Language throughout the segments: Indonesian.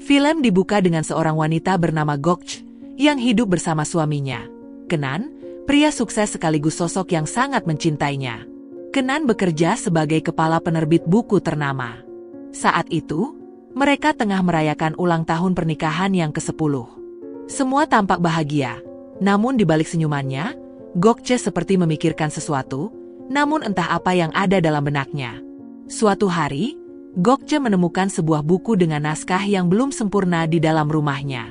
Film dibuka dengan seorang wanita bernama Gokce yang hidup bersama suaminya, Kenan, pria sukses sekaligus sosok yang sangat mencintainya. Kenan bekerja sebagai kepala penerbit buku ternama. Saat itu, mereka tengah merayakan ulang tahun pernikahan yang ke-10. Semua tampak bahagia, namun di balik senyumannya, Gokce seperti memikirkan sesuatu, namun entah apa yang ada dalam benaknya. Suatu hari, Gokce menemukan sebuah buku dengan naskah yang belum sempurna di dalam rumahnya.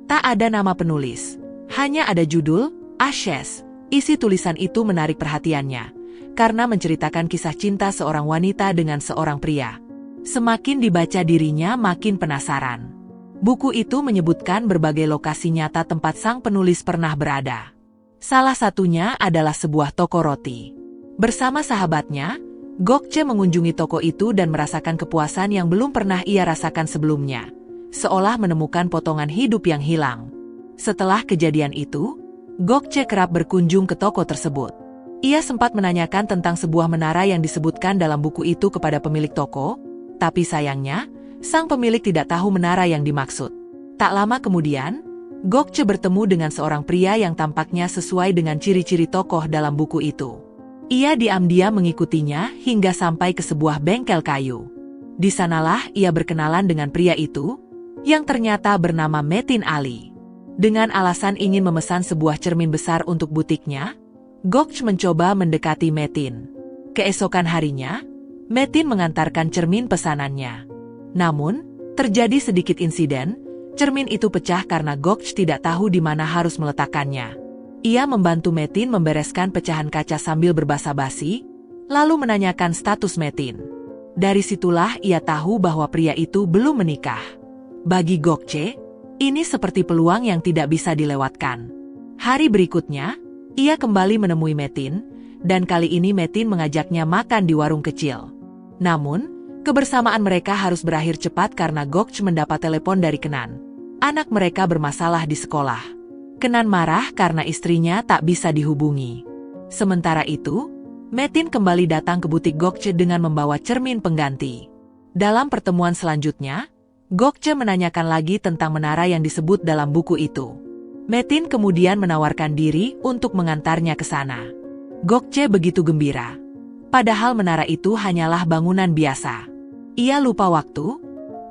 Tak ada nama penulis, hanya ada judul, Ashes. Isi tulisan itu menarik perhatiannya, karena menceritakan kisah cinta seorang wanita dengan seorang pria. Semakin dibaca dirinya makin penasaran. Buku itu menyebutkan berbagai lokasi nyata tempat sang penulis pernah berada. Salah satunya adalah sebuah toko roti. Bersama sahabatnya, Gokce mengunjungi toko itu dan merasakan kepuasan yang belum pernah ia rasakan sebelumnya, seolah menemukan potongan hidup yang hilang. Setelah kejadian itu, Gokce kerap berkunjung ke toko tersebut. Ia sempat menanyakan tentang sebuah menara yang disebutkan dalam buku itu kepada pemilik toko, tapi sayangnya, sang pemilik tidak tahu menara yang dimaksud. Tak lama kemudian, Gokce bertemu dengan seorang pria yang tampaknya sesuai dengan ciri-ciri tokoh dalam buku itu. Ia diam-diam mengikutinya hingga sampai ke sebuah bengkel kayu. Di sanalah ia berkenalan dengan pria itu, yang ternyata bernama Metin Ali. Dengan alasan ingin memesan sebuah cermin besar untuk butiknya, Gokce mencoba mendekati Metin. Keesokan harinya, Metin mengantarkan cermin pesanannya. Namun, terjadi sedikit insiden, cermin itu pecah karena Gokce tidak tahu di mana harus meletakkannya. Ia membantu Metin membereskan pecahan kaca sambil berbasa-basi, lalu menanyakan status Metin. Dari situlah ia tahu bahwa pria itu belum menikah. Bagi Gokce, ini seperti peluang yang tidak bisa dilewatkan. Hari berikutnya, ia kembali menemui Metin, dan kali ini Metin mengajaknya makan di warung kecil. Namun, kebersamaan mereka harus berakhir cepat karena Gokce mendapat telepon dari Kenan. Anak mereka bermasalah di sekolah. Kenan marah karena istrinya tak bisa dihubungi. Sementara itu, Metin kembali datang ke butik Gokce dengan membawa cermin pengganti. Dalam pertemuan selanjutnya, Gokce menanyakan lagi tentang menara yang disebut dalam buku itu. Metin kemudian menawarkan diri untuk mengantarnya ke sana. Gokce begitu gembira. Padahal menara itu hanyalah bangunan biasa. Ia lupa waktu,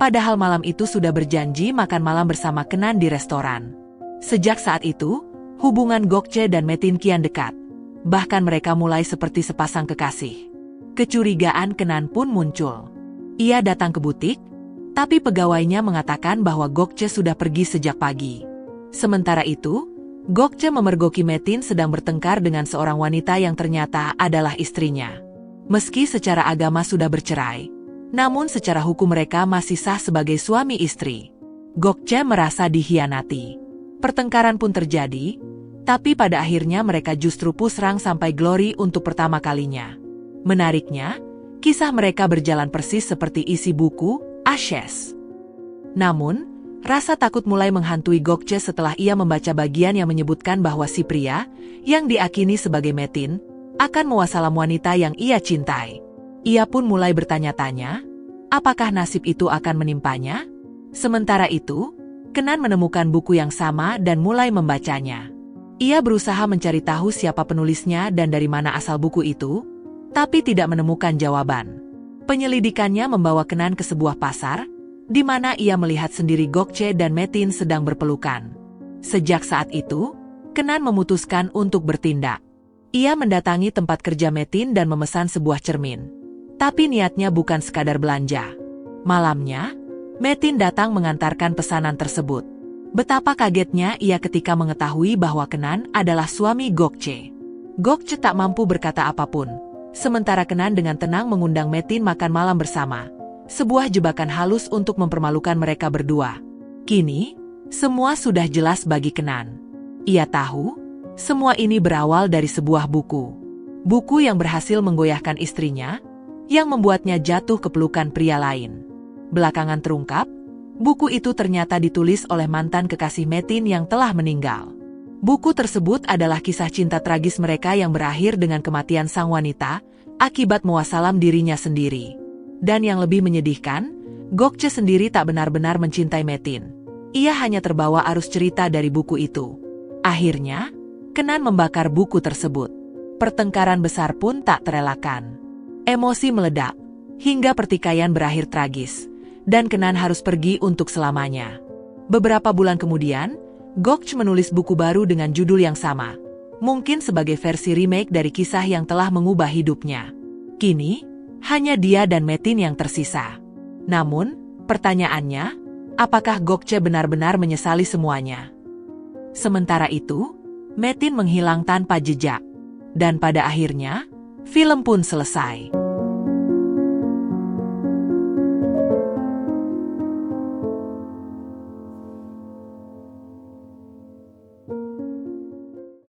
padahal malam itu sudah berjanji makan malam bersama Kenan di restoran. Sejak saat itu, hubungan Gokce dan Metin kian dekat. Bahkan mereka mulai seperti sepasang kekasih. Kecurigaan Kenan pun muncul. Ia datang ke butik, tapi pegawainya mengatakan bahwa Gokce sudah pergi sejak pagi. Sementara itu, Gokce memergoki Metin sedang bertengkar dengan seorang wanita yang ternyata adalah istrinya. Meski secara agama sudah bercerai, namun secara hukum mereka masih sah sebagai suami istri. Gokce merasa dikhianati. Pertengkaran pun terjadi, tapi pada akhirnya mereka justru pusrang sampai Glory untuk pertama kalinya. Menariknya, kisah mereka berjalan persis seperti isi buku, Ashes. Namun, rasa takut mulai menghantui Gokce setelah ia membaca bagian yang menyebutkan bahwa si pria, yang diakini sebagai Metin, akan mewasalam wanita yang ia cintai. Ia pun mulai bertanya-tanya, apakah nasib itu akan menimpanya? Sementara itu, Kenan menemukan buku yang sama dan mulai membacanya. Ia berusaha mencari tahu siapa penulisnya dan dari mana asal buku itu, tapi tidak menemukan jawaban. Penyelidikannya membawa Kenan ke sebuah pasar, di mana ia melihat sendiri Gokce dan Metin sedang berpelukan. Sejak saat itu, Kenan memutuskan untuk bertindak. Ia mendatangi tempat kerja Metin dan memesan sebuah cermin. Tapi niatnya bukan sekadar belanja. Malamnya, Metin datang mengantarkan pesanan tersebut. Betapa kagetnya ia ketika mengetahui bahwa Kenan adalah suami Gokce. Gokce tak mampu berkata apapun, sementara Kenan dengan tenang mengundang Metin makan malam bersama. Sebuah jebakan halus untuk mempermalukan mereka berdua. Kini, semua sudah jelas bagi Kenan. Ia tahu, semua ini berawal dari sebuah buku. Buku yang berhasil menggoyahkan istrinya, yang membuatnya jatuh ke pelukan pria lain. Belakangan terungkap, buku itu ternyata ditulis oleh mantan kekasih Metin yang telah meninggal. Buku tersebut adalah kisah cinta tragis mereka yang berakhir dengan kematian sang wanita, akibat mewasalam dirinya sendiri. Dan yang lebih menyedihkan, Gokce sendiri tak benar-benar mencintai Metin. Ia hanya terbawa arus cerita dari buku itu. Akhirnya, Kenan membakar buku tersebut. Pertengkaran besar pun tak terelakkan. Emosi meledak, hingga pertikaian berakhir tragis, dan Kenan harus pergi untuk selamanya. Beberapa bulan kemudian, Gokce menulis buku baru dengan judul yang sama. Mungkin sebagai versi remake dari kisah yang telah mengubah hidupnya. Kini, hanya dia dan Metin yang tersisa. Namun, pertanyaannya, apakah Gokce benar-benar menyesali semuanya? Sementara itu, Metin menghilang tanpa jejak. Dan pada akhirnya, film pun selesai.